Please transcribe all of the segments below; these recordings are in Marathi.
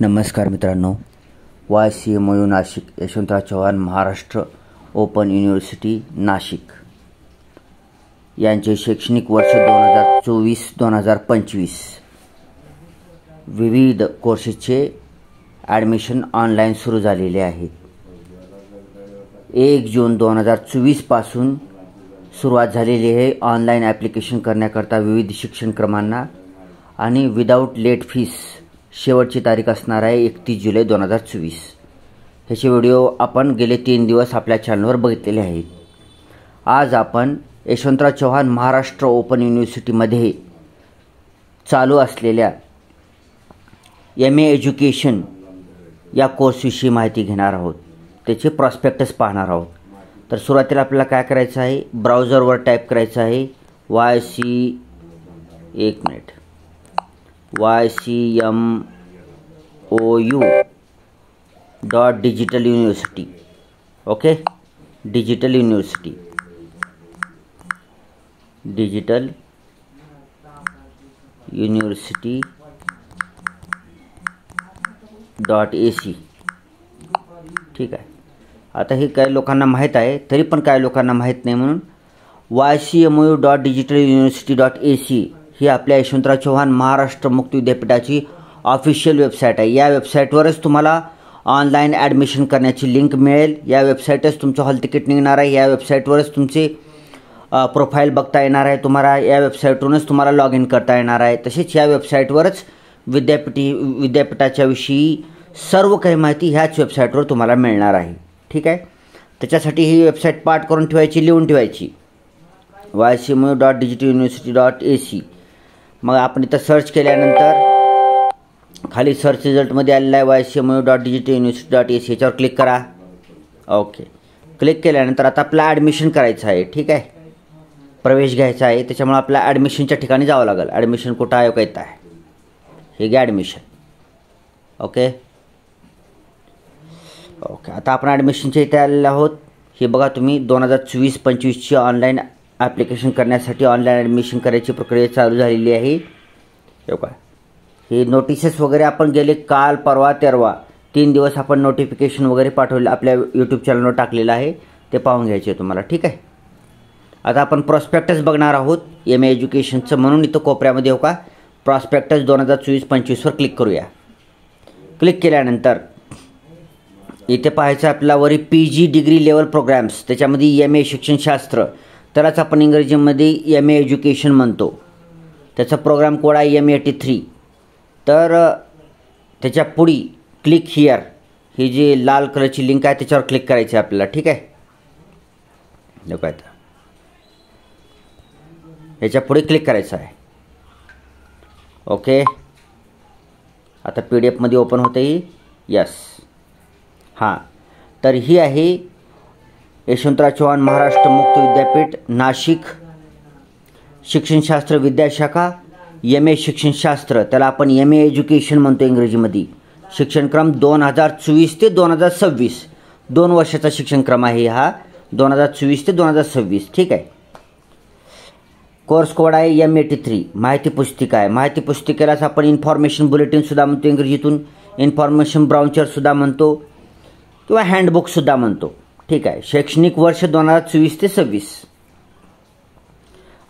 नमस्कार मित्रांनो, YCMU Nashik, Yashwantrao Chavan Maharashtra open university Nashik यांचे शैक्षणिक वर्ष 2024-2025 विविध कोर्सेसचे ॲडमिशन ऑनलाईन सुरू झालेले आहेत। 1 जून 2024 पासून सुरुवात झालेली आहे ऑनलाईन ॲप्लिकेशन करण्याकरता विविध शिक्षणक्रमांना आणि विदाऊट लेट फीस शेवटची तारीख असणार आहे 31 जुलै 2024। ह्याचे व्हिडिओ आपण गेले 3 दिवस आपल्या चॅनलवर बघितलेले आहेत। आज आपण यशवंतराव चव्हाण महाराष्ट्र ओपन युनिव्हर्सिटीमध्ये चालू असलेल्या MA एज्युकेशन या कोर्सविषयी माहिती घेणार आहोत, त्याचे प्रॉस्पेक्टस पाहणार आहोत। तर सुरुवातीला आपल्याला काय करायचं आहे, ब्राउझरवर टाईप करायचं आहे YCMOU.digital-university। Okay, digital university, digital university .ac। ठीक आहे। आता हे काही लोकांना माहीत आहे, तरी पण काही लोकांना माहीत नाही, म्हणून YCMOU.digital-university.ac ही आपल्या यशवंतराव चव्हाण महाराष्ट्र मुक्त विद्यापीठाची ऑफिशियल वेबसाईट आहे। या वेबसाईटवरच तुम्हाला ऑनलाईन ॲडमिशन करण्याची लिंक मिळेल। या वेबसाईटच तुमचं हॉल तिकीट निघणार आहे। या वेबसाईटवरच तुमचे प्रोफाईल बघता येणार आहे तुम्हाला। या वेबसाईटवरूनच तुम्हाला लॉग इन करता येणार आहे। तसेच या वेबसाईटवरच विद्यापीठाच्या विषयी सर्व काही माहिती ह्याच वेबसाईटवर तुम्हाला मिळणार आहे। ठीक आहे। त्याच्यासाठी ही वेबसाईट पाठ करून ठेवायची, लिहून ठेवायची, YCMOU.digital-university.ac। मग आपण इथं सर्च केल्यानंतर खाली सर्च रिझल्टमध्ये आलेला आहे YCMOU.digital-university.ac, याच्यावर क्लिक करा। ओके, क्लिक केल्यानंतर आता आपल्याला ॲडमिशन करायचं आहे। ठीक आहे, प्रवेश घ्यायचा आहे, त्याच्यामुळे आपल्याला ॲडमिशनच्या ठिकाणी जावं लागेल। ॲडमिशन कुठं आहे, येत आहे, हे घ्या ॲडमिशन। ओके ओके, आता आपण ॲडमिशनच्या इथे आलेलो आहोत। हे बघा तुम्ही 2024-25ची ऑनलाईन ॲप्लिकेशन करण्यासाठी ऑनलाईन ॲडमिशन करायची प्रक्रिया चालू झालेली आहे। हे काय, हे नोटिसेस वगैरे आपण गेले काल, परवा, तेरवा 3 दिवस आपण नोटिफिकेशन वगैरे पाठवले, आपल्या यूट्यूब चॅनलवर टाकलेलं आहे, ते पाहून घ्यायचे तुम्हाला। ठीक आहे। आता आपण प्रॉस्पेक्टस बघणार आहोत MA एज्युकेशनचं, म्हणून इथं कोपऱ्यामध्ये हो का प्रॉस्पेक्टस 2024-25वर क्लिक करूया। क्लिक केल्यानंतर इथे पाहायचं आपल्याला वरी PG डिग्री लेवल प्रोग्राम्स, त्याच्यामध्ये MA शिक्षणशास्त्र, त्यालाच आपण इंग्रजीमध्ये MA एज्युकेशन म्हणतो। त्याचा प्रोग्राम कोड आहे M83। तर त्याच्या पुढे क्लिक हिअर, ही जी लाल कलरची लिंक आहे त्याच्यावर क्लिक करायची आपल्याला। ठीक आहे, नको आता याच्या पुढे क्लिक करायचं आहे। ओके, आता PDF मध्ये ओपन होते ही, यस। हां, तर ही आहे यशवंतराव चव्हाण महाराष्ट्र मुक्त विद्यापीठ नाशिक, शिक्षणशास्त्र विद्याशाखा, MA शिक्षणशास्त्र, त्याला आपण MA एज्युकेशन म्हणतो इंग्रजीमध्ये। शिक्षणक्रम 2024 ते 2026, 2 वर्षाचा शिक्षणक्रम आहे हा, 2024 ते 2026। ठीक आहे। कोर्स कोड आहे M83। माहिती पुस्तिका आहे, माहिती पुस्तिकेलाच आपण इन्फॉर्मेशन बुलेटिनसुद्धा म्हणतो इंग्रजीतून, इन्फॉर्मेशन ब्राउचरसुद्धा म्हणतो किंवा हँडबुकसुद्धा म्हणतो। ठीक आहे। शैक्षणिक वर्ष 2024 ते 26।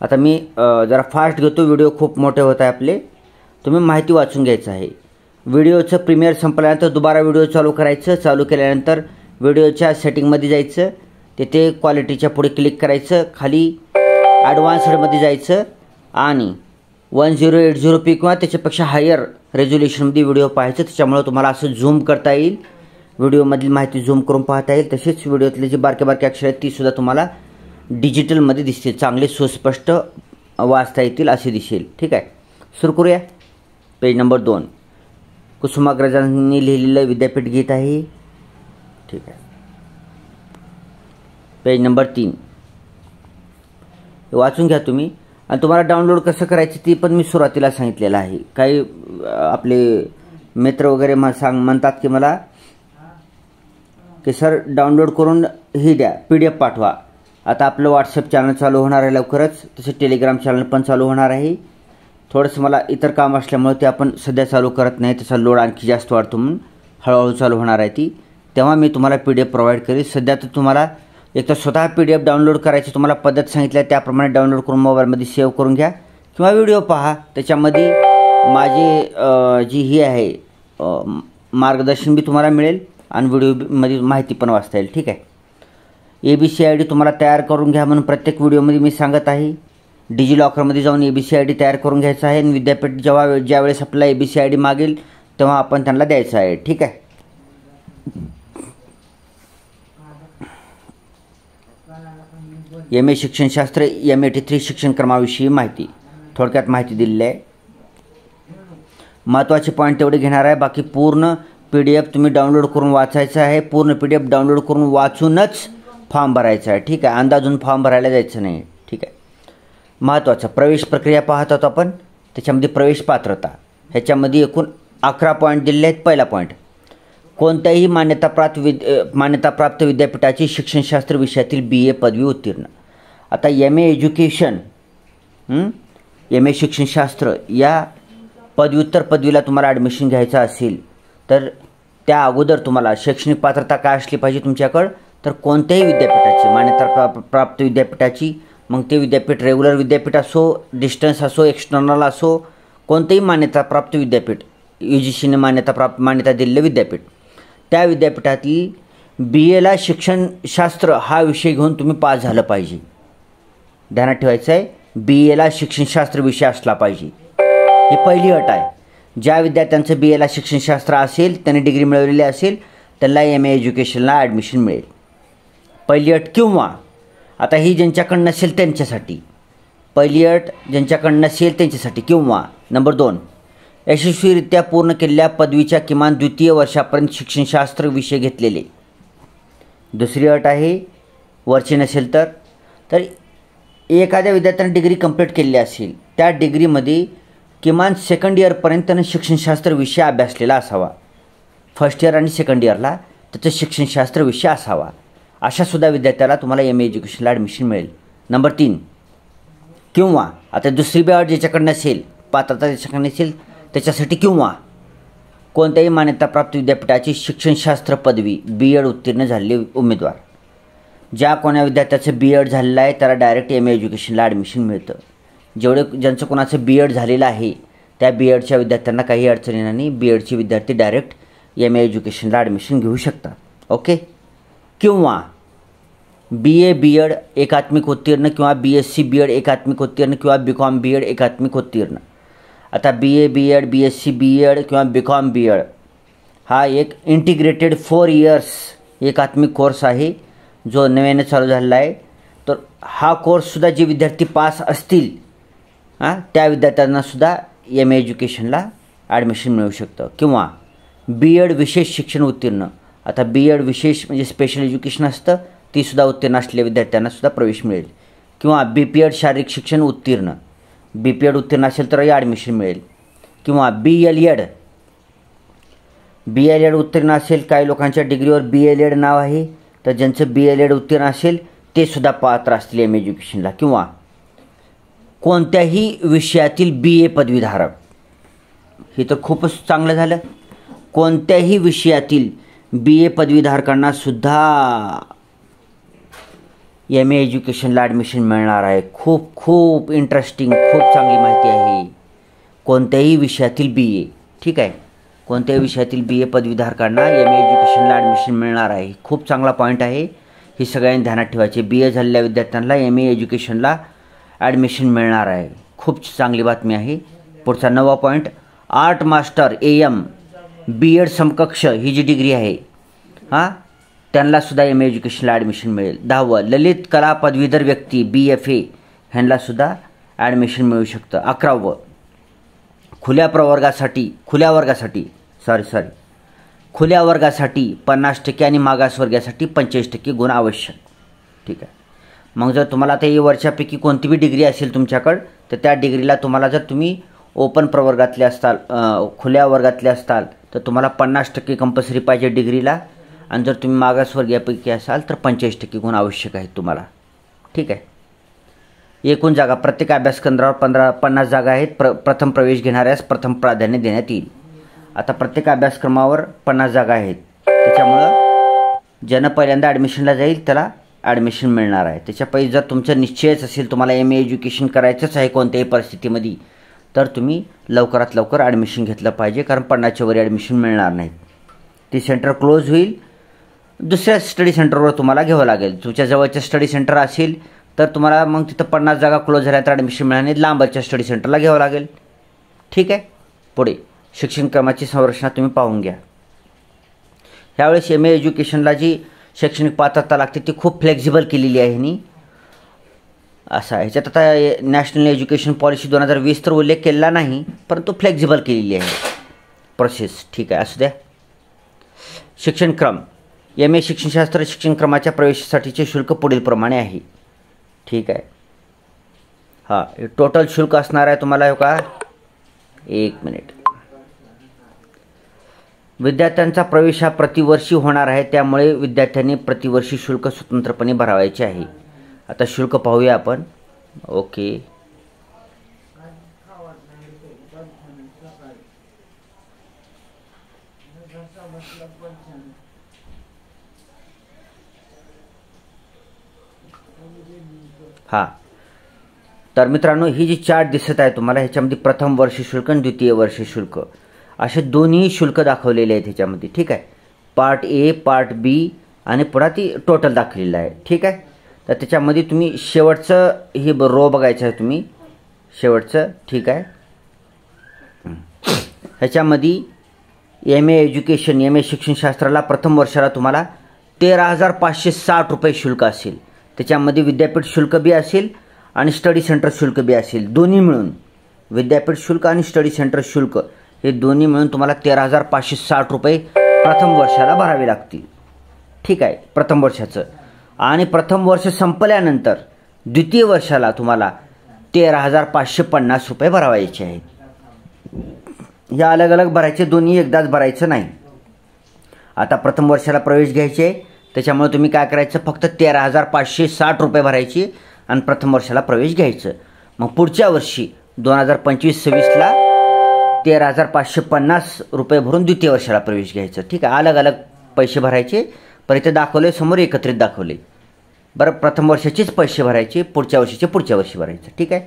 आता मी जरा फास्ट घेतो, व्हिडिओ खूप मोठे होत आहे आपले, तुम्ही माहिती वाचून घ्यायचं आहे। व्हिडिओचं प्रीमियर संपल्यानंतर दुबारा व्हिडिओ चालू करायचं। चालू केल्यानंतर व्हिडिओच्या सेटिंगमध्ये जायचं, तिथे क्वालिटीच्या पुढे क्लिक करायचं, खाली ॲडव्हान्स्डमध्ये जायचं आणि 1080p किंवा त्याच्यापेक्षा हायर रेझोल्युशनमध्ये व्हिडिओ पाहायचं। त्याच्यामुळे तुम्हाला असं झूम करता येईल, व्हिडिओमधली माहिती झूम करून पाहता येईल। तसेच व्हिडिओतले जे बारके बारके अक्षर आहेत तीसुद्धा तुम्हाला डिजिटलमध्ये दिसतील, चांगले सुस्पष्ट वाचता येतील असे दिसेल। ठीक आहे, सुरू करूया। पेज नंबर 2 कुसुमाग्रजांनी लिहिलेलं विद्यापीठ गीत आहे। ठीक आहे। पेज नंबर 3 वाचून घ्या तुम्ही, आणि तुम्हाला डाउनलोड कसं करायचं ते पण मी सुरुवातीला सांगितलेलं आहे। काही आपले मित्र वगैरे म्हणतात की मला की सर डाउनलोड करून ही द्या, PDF पाठवा। आता आपलं WhatsApp चॅनल चालू होणार आहे लवकरच, तसे टेलिग्राम चॅनल पण चालू होणार आहे। थोडंसं मला इतर काम असल्यामुळे ते आपण सध्या चालू करत नाही, त्याचा लोड आणखी जास्त वाढतो म्हणून हळूहळू चालू होणार आहे ती. तेव्हा मी तुम्हाला PDF प्रोव्हाइड करेल. सध्या तर तुम्हाला एक तर स्वतः PDF डाउनलोड करायची तुम्हाला पद्धत सांगितली आहे, त्याप्रमाणे डाउनलोड करून मोबाईलमध्ये सेव्ह करून घ्या किंवा व्हिडिओ पहा. त्याच्यामध्ये माझे जी ही आहे मार्गदर्शन बी तुम्हाला मिळेल आणि व्हिडिओमध्ये माहिती पण वाचता येईल. ठीक आहे. ABC ID तुम्हाला तयार करून घ्या म्हणून प्रत्येक व्हिडिओमध्ये मी सांगत आहे. डिजिलॉकरमध्ये जाऊन ABC ID तयार करून घ्यायचा आहे आणि विद्यापीठ ज्यावेळेस आपल्याला ABC ID मागेल तेव्हा आपण त्यांना द्यायचं आहे. ठीक आहे. MA शिक्षणशास्त्र M83 शिक्षणक्रमाविषयी माहिती थोडक्यात माहिती दिलेली आहे. महत्त्वाचे पॉईंट तेवढे घेणार आहे. बाकी पूर्ण PDF तुम्ही डाउनलोड करून वाचायचं आहे. पूर्ण PDF डाउनलोड करून वाचूनच फॉर्म भरायचा आहे. ठीक आहे. अंदाजून फॉर्म भरायला जायचं नाही. ठीक आहे. महत्त्वाचं प्रवेश प्रक्रिया पाहत आहोत आपण. त्याच्यामध्ये प्रवेश पात्रता ह्याच्यामध्ये एकूण 11 पॉईंट दिलेले आहेत. पहिला पॉईंट, कोणत्याही मान्यताप्राप्त विद्यापीठाची शिक्षणशास्त्र विषयातील BA पदवी उत्तीर्ण. आता MA एज्युकेशन MA शिक्षणशास्त्र या पदव्युत्तर पदवीला तुम्हाला ॲडमिशन घ्यायचं असेल तर त्या अगोदर तुम्हाला शैक्षणिक पात्रता काय असली पाहिजे तुमच्याकडं, तर कोणत्याही विद्यापीठाची मान्यताप्राप्त विद्यापीठाची, मग ते विद्यापीठ रेग्युलर विद्यापीठ असो, डिस्टन्स असो, एक्सटर्नल असो, कोणतेही मान्यताप्राप्त विद्यापीठ, UGCने मान्यता दिलेलं विद्यापीठ, त्या विद्यापीठातील BAला शिक्षणशास्त्र हा विषय घेऊन तुम्ही पास झालं पाहिजे. ध्यानात ठेवायचं आहे, BAला शिक्षणशास्त्र विषय असला पाहिजे. ही पहिली अट आहे. ज्या विद्यार्थ्यांचं BAला शिक्षणशास्त्र असेल, त्यांनी डिग्री मिळवलेली असेल, त्यांना MA एज्युकेशनला ॲडमिशन मिळेल. पहिली अट. किंवा आता ही ज्यांच्याकडं नसेल त्यांच्यासाठी, पहिली अट ज्यांच्याकडं नसेल त्यांच्यासाठी. किंवा नंबर 2, यशस्वीरित्या पूर्ण केलेल्या पदवीच्या किमान द्वितीय वर्षापर्यंत शिक्षणशास्त्र विषय घेतलेले. दुसरी अट आहे, वरची नसेल तर एखाद्या विद्यार्थ्याने डिग्री कंप्लीट केलेली असेल, त्या डिग्रीमध्ये किमान सेकंड इयरपर्यंत त्यानं शिक्षणशास्त्र विषय अभ्यासलेला असावा. फर्स्ट इयर आणि सेकंड इयरला त्याचं शिक्षणशास्त्र विषय असावा. अशासुद्धा विद्यार्थ्याला तुम्हाला MA एज्युकेशनला ॲडमिशन मिळेल. नंबर 3, किंवा आता दुसरी अट ज्याच्याकडे नसेल, पात्रता ज्याच्याकडे नसेल त्याच्यासाठी, किंवा कोणत्याही मान्यताप्राप्त विद्यापीठाची शिक्षणशास्त्र पदवी BEd उत्तीर्ण झालेले उमेदवार. ज्या कोण्या विद्यार्थ्याचं BEd झालेलं आहे त्याला डायरेक्ट MA एज्युकेशनला ॲडमिशन मिळतं. ज्यांचं कोणाचं BEd झालेलं आहे त्या BEdच्या विद्यार्थ्यांना काही अडचण येणार नाही. BEdचे विद्यार्थी डायरेक्ट MA एज्युकेशनला ॲडमिशन घेऊ शकतात. ओके. किंवा BA BEd एकात्मिक उत्तीर्ण किंवा BSc BEd एकात्मिक उत्तीर्ण किंवा BCom BEd एकात्मिक उत्तीर्ण. आता BA BEd BSc BEd किंवा BCom BEd हा एक इंटिग्रेटेड 4 इयर्स एकात्मिक कोर्स आहे जो नव्याने चालू झालेला आहे. तर हा कोर्ससुद्धा जे विद्यार्थी पास असतील त्या विद्यार्थ्यांनासुद्धा MA एज्युकेशनला ॲडमिशन मिळू शकतं. किंवा BEd विशेष शिक्षण उत्तीर्ण. आता BEd विशेष म्हणजे स्पेशल एज्युकेशन असतं, तीसुद्धा उत्तीर्ण असलेल्या विद्यार्थ्यांनासुद्धा प्रवेश मिळेल. किंवा BPEd शारीरिक शिक्षण उत्तीर्ण, BPEd उत्तीर्ण असेल तरही ॲडमिशन मिळेल. किंवा BLEd उत्तीर्ण असेल, काही लोकांच्या डिग्रीवर BLEd नाव आहे, तर ज्यांचं BLEd उत्तीर्ण असेल ते सुद्धा पात्र असतील MA एज्युकेशनला. किंवा कोणत्याही विषयातील BA पदवीधारक, हे तर खूपच चांगलं झालं. कोणत्याही विषयातील BA पदवीधारकांना सुद्धा MA एज्युकेशनला ॲडमिशन मिळणार आहे. खूप खूप इंटरेस्टिंग, खूप चांगली माहिती आहे. कोणत्याही विषयातील BA, ठीक आहे, कोणत्याही विषयातील BA पदवीधारकांना MA एज्युकेशनला ॲडमिशन मिळणार आहे. खूप चांगला पॉईंट आहे. हे सगळ्यांनी ध्यानात ठेवायचे. BA झालेल्या विद्यार्थ्यांना MA एज्युकेशनला ॲडमिशन मिळणार आहे. खूप चांगली बातमी आहे. पुढचा 9वा point, art master AM BEd समकक्ष ही जी डिग्री आहे त्यांनासुद्धा MA एज्युकेशनला ॲडमिशन मिळेल. 10वं, ललित कला पदवीधर व्यक्ती BFA ह्यांनासुद्धा ॲडमिशन मिळू शकतं. 11वं, खुल्या वर्गासाठी 50% आणि मागासवर्गासाठी 45% गुण आवश्यक. ठीक आहे. मग जर तुम्हाला आता ही वर्षापैकी कोणती बी डिग्री असेल तुमच्याकडं, तर त्या डिग्रीला तुम्हाला जर तुम्ही ओपन प्रवर्गातले असताल, खुल्या वर्गातले असताल, तर तुम्हाला 50% कंपल्सरी पाहिजे डिग्रीला. आणि जर तुम्ही मागासवर्गीयापैकी असाल तर 45% गुण आवश्यक आहेत तुम्हाला. ठीक आहे. एकूण जागा प्रत्येक अभ्यास केंद्रावर 50 जागा आहेत. प्रथम प्रवेश घेणाऱ्यास प्रथम प्राधान्य देण्यात येईल. आता प्रत्येक अभ्यासक्रमावर 50 जागा आहेत. त्याच्यामुळं ज्यानं पहिल्यांदा ॲडमिशनला जाईल त्याला ॲडमिशन मिळणार आहे. त्याच्यापैकी जर तुमचं निश्चयच असेल तुम्हाला MA एज्युकेशन करायचंच आहे कोणत्याही परिस्थितीमध्ये, तर तुम्ही लवकरात लवकर ॲडमिशन घेतलं पाहिजे, कारण 50च्या वर ॲडमिशन मिळणार नाहीत. ती सेंटर क्लोज होईल. दुसऱ्या स्टडी सेंटरवर तुम्हाला घ्यावं लागेल. तुमच्या जवळच्या स्टडी सेंटर असेल तर तुम्हाला मग तिथं 50 जागा क्लोज झाल्यानंतर ॲडमिशन मिळणार नाही, लांबच्या स्टडी सेंटरला घ्यावं लागेल. ठीक आहे. पुढे शिक्षणक्रमाची संरचना तुम्ही पाहून घ्या. ह्यावेळेस MA एज्युकेशनला जी शैक्षणिक पात्रता लागते ती खूप फ्लेक्झिबल केलेली आहे नी. असा ह्याच्यात आता नॅशनल एज्युकेशन पॉलिसी 2020 तर उल्लेख केलेला नाही, परंतु फ्लेक्झिबल केलेली आहे प्रोसेस. ठीक आहे, असू द्या. शिक्षणक्रम MA शिक्षणशास्त्र शिक्षणक्रमाच्या प्रवेशासाठीचे शुल्क पुढीलप्रमाणे आहे. ठीक आहे. हां, टोटल शुल्क असणार आहे तुम्हाला का 1 मिनिट. विद्यार्थ्यांचा प्रवेश हा प्रतिवर्षी होणार आहे, त्यामुळे विद्यार्थ्यांनी प्रतिवर्षी शुल्क स्वतंत्रपणे भरावायचे आहे. आता शुल्क पाहूया आपण. ओके. हां, तर मित्रांनो ही जी चार्ट दिसत आहे तुम्हाला ह्याच्यामध्ये प्रथम वर्ष शुल्क आणि द्वितीय वर्ष शुल्क असे दोन्ही शुल्क दाखवलेले आहेत ह्याच्यामध्ये. ठीक आहे. पार्ट A, पार्ट B आणि पुन्हा ती टोटल दाखवलेलं आहे. ठीक आहे. तर त्याच्यामध्ये तुम्ही शेवटचं ही रो बघायचं आहे तुम्ही शेवटचं. ठीक आहे. ह्याच्यामध्ये MA एज्युकेशन MA शिक्षणशास्त्राला प्रथम वर्षाला तुम्हाला 13,560 रुपये शुल्क असेल. त्याच्यामध्ये विद्यापीठ शुल्क बी असेल आणि स्टडी सेंटर शुल्क बी असेल. दोन्ही मिळून विद्यापीठ शुल्क आणि स्टडी सेंटर शुल्क हे दोन्ही मिळून तुम्हाला 13,560 रुपये प्रथम वर्षाला भरावे लागतील. ठीक आहे, प्रथम वर्षाचं. आणि प्रथम वर्ष संपल्यानंतर द्वितीय वर्षाला तुम्हाला 13,550 रुपये भरावायचे आहेत. या अलग अलग भरायचे, दोन्ही एकदाच भरायचं नाही. आता प्रथम वर्षाला प्रवेश घ्यायचे, त्याच्यामुळे तुम्ही काय करायचं, फक्त 13,560 रुपये भरायचे आणि प्रथम वर्षाला प्रवेश घ्यायचं. मग पुढच्या वर्षी 2025-26ला 13,550 रुपये भरून द्वितीय वर्षाला प्रवेश घ्यायचं. ठीक आहे. अलग अलग पैसे भरायचे, पण इथे दाखवले समोर एकत्रित दाखवले. बरं, प्रथम वर्षाचेच पैसे भरायचे, पुढच्या वर्षीचे पुढच्या वर्षी भरायचं. ठीक आहे.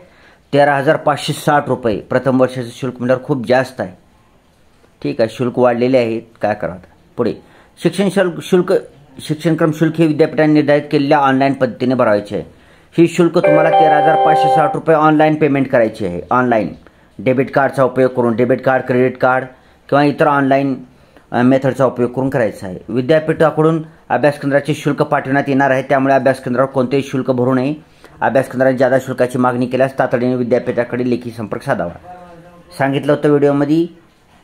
13,560 रुपये प्रथम वर्षाचं शुल्क म्हणजे खूप जास्त आहे. ठीक आहे, शुल्क वाढलेले आहेत, काय करावं. पुढे शिक्षणक्रम शुल्क हे विद्यापीठाने निर्धारित केलेल्या ऑनलाईन पद्धतीने भरायचे आहे. ही शुल्क तुम्हाला 13,560 रुपये ऑनलाईन पेमेंट करायची आहे. ऑनलाईन डेबिट कार्डचा उपयोग करून, डेबिट कार्ड, क्रेडिट कार्ड किंवा इतर ऑनलाईन मेथडचा उपयोग करून करायचा आहे. विद्यापीठाकडून अभ्यासकेंद्राचे शुल्क पाठवण्यात येणार आहे, त्यामुळे अभ्यासकेंद्रावर कोणतेही शुल्क भरू नये. अभ्यासकेंद्राने जादा शुल्काची मागणी केल्यास तातडीने विद्यापीठाकडे लेखी संपर्क साधावा. सांगितलं होतं व्हिडिओमध्ये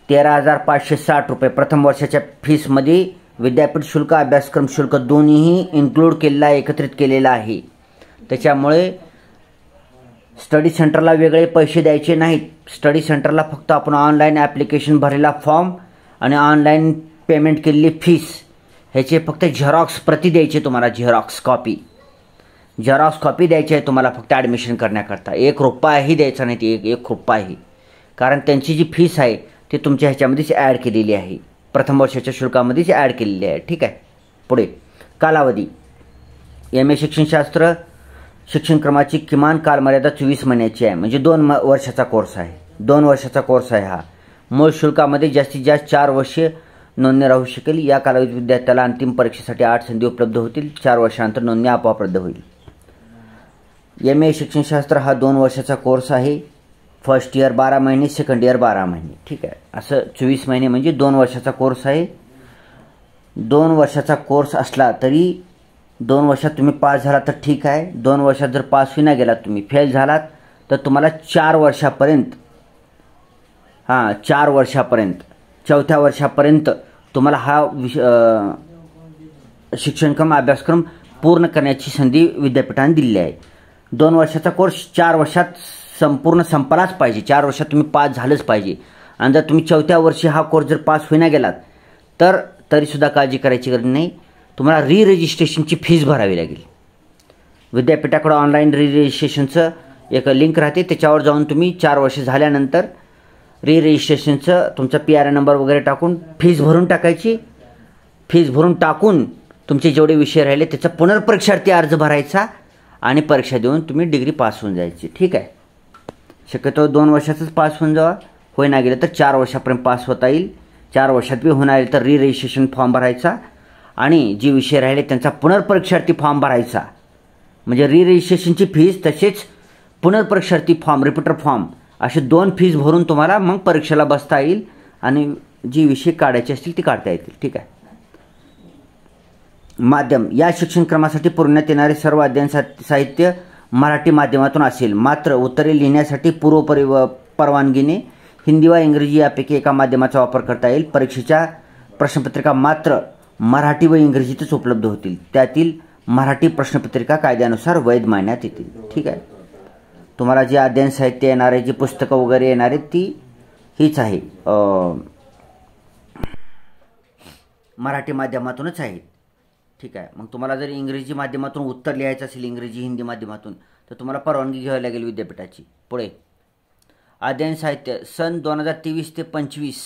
13,560 रुपये प्रथम वर्षाच्या फीसमध्ये विद्यापीठ शुल्क अभ्यासक्रम शुल्क दोन्हीही इन्क्लूड केलेला एकत्रित केलेला आहे. त्याच्यामुळे स्टडी सेंटरला वेगळे पैसे द्यायचे नाहीत. स्टडी सेंटरला फक्त आपण ऑनलाईन ॲप्लिकेशन भरलेला फॉर्म आणि ऑनलाईन पेमेंट केलेली फीस ह्याचे फक्त झेरॉक्स प्रती द्यायचे तुम्हाला. झेरॉक्स कॉपी द्यायची आहे तुम्हाला फक्त ॲडमिशन करण्याकरता. 1 रुपयाही द्यायचा नाही, ती 1 रुपयाही, कारण त्यांची जी फीस आहे ती तुमच्या ह्याच्यामध्येच ॲड केलेली आहे, प्रथम वर्षाच्या शुल्कामध्येच ॲड केलेली आहे. ठीक आहे. पुढे कालावधी MA शिक्षणशास्त्र शिक्षणक्रमाची किमान कालमर्यादा 24 महिन्याची आहे, म्हणजे 2 वर्षाचा कोर्स आहे. 2 वर्षाचा कोर्स आहे हा. मूळ शुल्कामध्ये जास्तीत जास्त 4 वर्षे नोंदणी राहू शकेल. या कालावधीत विद्यार्थ्याला अंतिम परीक्षेसाठी 8 संधी उपलब्ध होतील. 4 वर्षानंतर नोंदणी आपोआप रद्द होईल. MA शिक्षणशास्त्र हा 2 वर्षाचा कोर्स आहे. फर्स्ट इयर 12 महिने, सेकंड इयर 12 महिने. ठीक आहे. असं 24 महिने म्हणजे 2 वर्षाचा कोर्स आहे. 2 वर्षाचा कोर्स असला तरी 2 वर्षात तुम्ही पास झालात तर ठीक आहे. 2 वर्षात जर पास होईना गेलात, तुम्ही फेल झालात, तर तुम्हाला 4 वर्षापर्यंत 4 वर्षापर्यंत 4थ्या वर्षापर्यंत तुम्हाला हा शिक्षणक्रम अभ्यासक्रम पूर्ण करण्याची संधी विद्यापीठाने दिली आहे. 2 वर्षाचा कोर्स 4 वर्षात संपूर्ण संपलाच पाहिजे. 4 वर्षात तुम्ही पास झालंच पाहिजे. आणि जर तुम्ही 4थ्या वर्षी हा कोर्स जर पास होईना गेलात तर तरीसुद्धा काळजी करायची गरज नाही. तुम्हाला रजिस्ट्रेशनची फीस भरावी लागेल. विद्यापीठाकडं ऑनलाईन रजिस्ट्रेशनचं एक लिंक राहते, त्याच्यावर जाऊन तुम्ही 4 वर्ष झाल्यानंतर रजिस्ट्रेशनचं तुमचा PRN नंबर वगैरे टाकून फीस भरून टाकायची. फीस भरून टाकून तुमचे जेवढे विषय राहिले त्याचा पुनर्परीक्षार्थी अर्ज भरायचा आणि परीक्षा देऊन तुम्ही डिग्री पास होऊन जायची. ठीक आहे. शक्यतो 2 वर्षातच पास होऊन जावा, होईना गेलं तर 4 वर्षापर्यंत पास होता येईल. 4 वर्षात बी होणार तर रजिस्ट्रेशन फॉर्म भरायचा आणि जे विषय राहिले त्यांचा पुनर्परीक्षार्थी फॉर्म भरायचा. म्हणजे रजिस्ट्रेशनची फीस तसेच पुनर्परीक्षार्थी फॉर्म, रिपीटर फॉर्म असे 2 फीस भरून तुम्हाला मग परीक्षेला बसता येईल आणि जी विषय काढायचे असतील ती काढता येतील. ठीक आहे. माध्यम, या शिक्षणक्रमासाठी पुरवण्यात येणारे सर्व अध्ययन साहित्य मराठी माध्यमातून असेल, मात्र उत्तरे लिहिण्यासाठी परवानगीने हिंदी व इंग्रजी यापैकी एका माध्यमाचा वापर करता येईल. परीक्षेच्या प्रश्नपत्रिका मात्र मराठी व इंग्रजीतच उपलब्ध होतील. त्यातील मराठी प्रश्नपत्रिका कायद्यानुसार वैध मानण्यात येतील. ठीक आहे. तुम्हाला जे अध्ययन साहित्य येणार आहे, जी पुस्तकं वगैरे येणार आहेत ती हीच आहे, मराठी माध्यमातूनच आहेत. ठीक आहे. मग तुम्हाला जर इंग्रजी माध्यमातून उत्तर लिहायचं असेल, इंग्रजी हिंदी माध्यमातून, तर तुम्हाला परवानगी घ्यावी लागेल विद्यापीठाची. पुढे अध्ययन साहित्य सन 2023 ते 25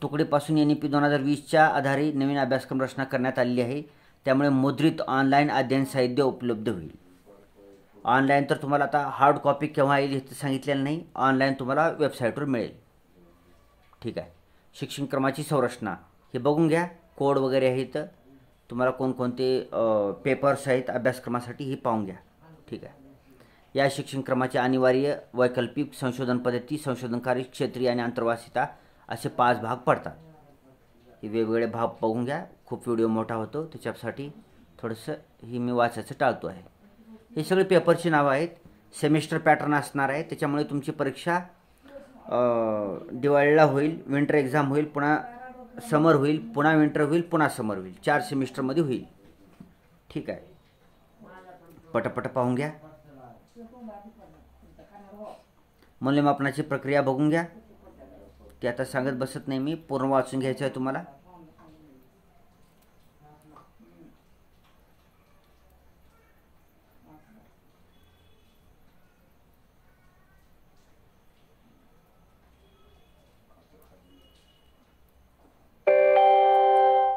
तुकडीपासून NEP 2020च्या आधारे नवीन अभ्यासक्रम रचना करण्यात आलेली आहे. त्यामुळे मुद्रित ऑनलाईन अध्ययन साहित्य उपलब्ध होईल. ऑनलाईन तर तुम्हाला आता हार्ड कॉपी केव्हा येईल हे सांगितलेलं नाही, ऑनलाईन तुम्हाला वेबसाईटवर मिळेल. ठीक आहे. शिक्षणक्रमाची संरचना हे बघून घ्या, कोड वगैरे आहेत, तुम्हाला कोणकोणते पेपर्स आहेत अभ्यासक्रमासाठी हे पाहून घ्या. ठीक आहे. या शिक्षणक्रमाचे अनिवार्य, वैकल्पिक, संशोधन पद्धती, संशोधन कार्य, क्षेत्रीय आणि आंतरवासिता असे 5 भाग पडतात. हे वेगवेगळे भाग बघून घ्या. खूप व्हिडिओ मोठा होतो त्याच्यासाठी थोडंसं ही मी वाचायचं टाळतो आहे. हे सगळे पेपरची नावं आहेत. सेमिस्टर पॅटर्न असणार आहे, त्याच्यामुळे तुमची परीक्षा दिवाळीला होईल, विंटर एक्झाम होईल, पुन्हा समर होईल, पुन्हा विंटर होईल, पुन्हा समर होईल, 4 सेमिस्टरमध्ये होईल. ठीक आहे. पटापट पाहून घ्या. मूल्यमापनाची प्रक्रिया बघून घ्या. ते आता सांगत बसत नाही मी, पूर्ण वाचून घ्यायचं आहे तुम्हाला.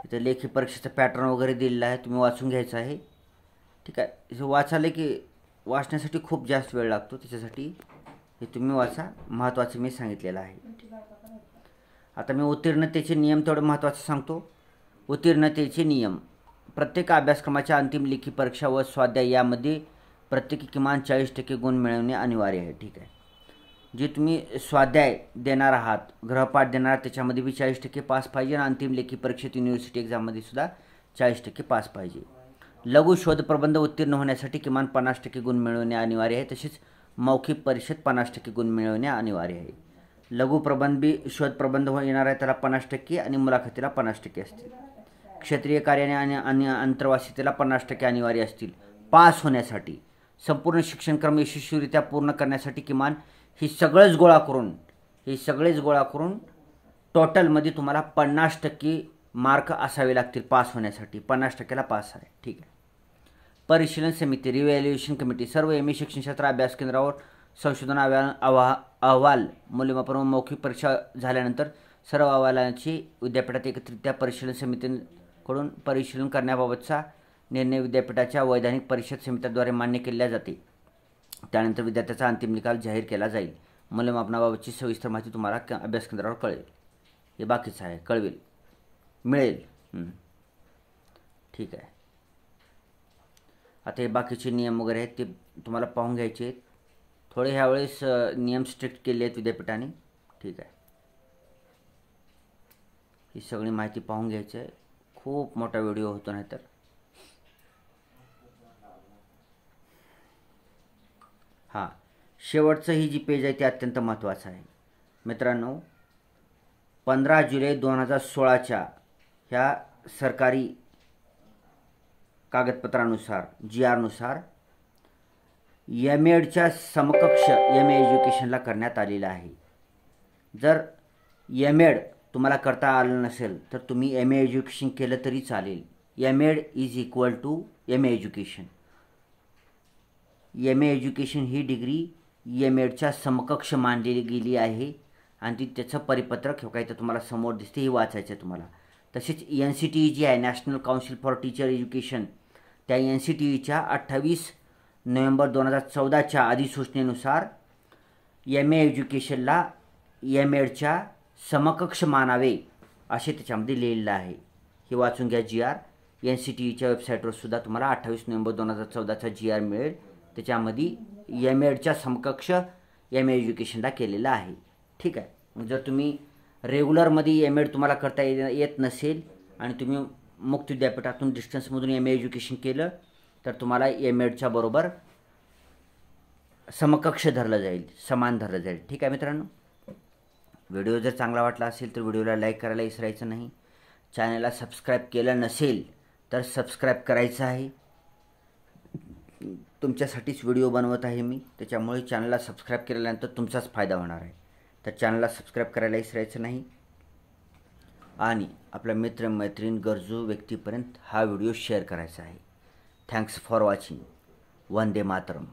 इथे लेखी परीक्षेचा पॅटर्न वगैरे दिलेला आहे, तुम्ही वाचून घ्यायचं आहे. ठीक आहे. हे वाचायला की वाचण्यासाठी खूप जास्त वेळ लागतो, त्याच्यासाठी हे तुम्ही वाचा, महत्त्वाचं मी सांगितलेलं आहे. आता मी उत्तीर्णतेचे नियम तेवढं महत्त्वाचं सांगतो. उत्तीर्णतेचे नियम: प्रत्येक अभ्यासक्रमाच्या अंतिम लेखी परीक्षा व स्वाध्याय यामध्ये प्रत्येकी किमान 40% गुण मिळवणे अनिवार्य आहे. ठीक आहे. जे तुम्ही स्वाध्याय देणार आहात, गृहपाठ देणार आहात, त्याच्यामध्ये बी 40% पास पाहिजे आणि अंतिम लेखी परीक्षेत युनिव्हर्सिटी एक्झाममध्ये सुद्धा 40% पास पाहिजे. लघु शोध प्रबंध उत्तीर्ण होण्यासाठी किमान 50% गुण मिळवणे अनिवार्य आहे. तसेच मौखिक परीक्षेत 50% गुण मिळवणे अनिवार्य आहे. लघु प्रबंध बी शोध प्रबंध येणार आहे त्याला 50% आणि मुलाखतीला 50% असतील. क्षेत्रीय कार्याने आणि आंतरवासितेला 50% अनिवार्य असतील. पास होण्यासाठी संपूर्ण शिक्षणक्रम यशस्वीरित्या पूर्ण करण्यासाठी किमान हे सगळेच गोळा करून टोटलमध्ये तुम्हाला 50% मार्क असावे लागतील पास होण्यासाठी. 50%ला पास आहे. ठीक आहे. परिशीलन समिती, रिव्हॅल्युएशन कमिटी, सर्व MA शिक्षणशास्त्र अभ्यास केंद्रावर संशोधन अहवाल मूल्यमापन व मौखिक परीक्षा झाल्यानंतर सर्व अहवालांची विद्यापीठात एकत्रितरित्या परिशीलन समितीकडून परिशीलन करण्याबाबतचा निर्णय विद्यापीठाच्या वैधानिक परिषद समित्याद्वारे मान्य केला जाते. त्यानंतर विद्यार्थ्याचा अंतिम निकाल जाहीर केला जाईल. मूल्यमापनाबाबतची सविस्तर माहिती तुम्हाला अभ्यास केंद्रावर कळेल. हे बाकीचं आहे, मिळेल. ठीक आहे. आता हे बाकीचे नियम वगैरे आहेत ते तुम्हाला पाहून घ्यायचे आहेत. थोडे ह्यावेळेस नियम स्ट्रिक्ट केले आहेत विद्यापीठाने. ठीक आहे. ही सगळी माहिती पाहून घ्यायची आहे. खूप मोठा व्हिडिओ होतो नाही तर. हां, शेवटचं ही जी पेज आहे ती अत्यंत महत्त्वाचं आहे मित्रांनो. 15 जुलै 2016च्या ह्या सरकारी कागदपत्रानुसार GR नुसार MAडच्या समकक्ष MA एज्युकेशनला करण्यात आलेलं आहे. जर MAड तुम्हाला करता आलं नसेल तर तुम्ही MA एज्युकेशन केलं तरी चालेल. MAड is equal to MA education. M A education ही डिग्री एम एडच्या समकक्ष मानली गेली आहे आणि ती त्याचं परिपत्रक हे काय तर तुम्हाला समोर दिसते, हे वाचायचं आहे तुम्हाला. तसेच NCTE जी आहे, national council for teacher education, त्या NCTEच्या 28 नोव्हेंबर 2014च्या अधिसूचनेनुसार एम ए एज्युकेशनला एम एडच्या समकक्ष मानावे असे त्याच्यामध्ये लिहिलेलं आहे. हे वाचून घ्या. GR NCTEच्या वेबसाईटवर सुद्धा तुम्हाला 28 नोव्हेंबर 2014चा GR मिळेल. त्याच्यामध्ये एम एडच्या समकक्ष एम ए एज्युकेशनला केलेलं आहे. ठीक आहे. जर तुम्ही रेग्युलरमध्ये एम एड तुम्हाला करता येत नसेल आणि तुम्ही मुक्त विद्यापीठातून डिस्टन्समधून एम ए एज्युकेशन केलं तर तुम्हाला एम एडच्या बरोबर समकक्ष धरलं जाईल, समान धरलं जाईल. ठीक आहे मित्रांनो. व्हिडिओ जर चांगला वाटला असेल तर व्हिडिओला लाईक करायला विसरायचं नाही. चॅनलला सबस्क्राईब केलं नसेल तर सबस्क्राईब करायचं आहे. तुमच्यासाठीच व्हिडिओ बनवत आहे मी, त्याच्यामुळे चॅनलला सबस्क्राईब केल्यानंतर तुमचाच फायदा होणार आहे. तर चॅनलला सबस्क्राईब करायला विसरायचं नाही आणि आपल्या मित्रमैत्रीण गरजू व्यक्तीपर्यंत हा व्हिडिओ शेअर करायचा आहे. Thanks for watching. Vande Mataram.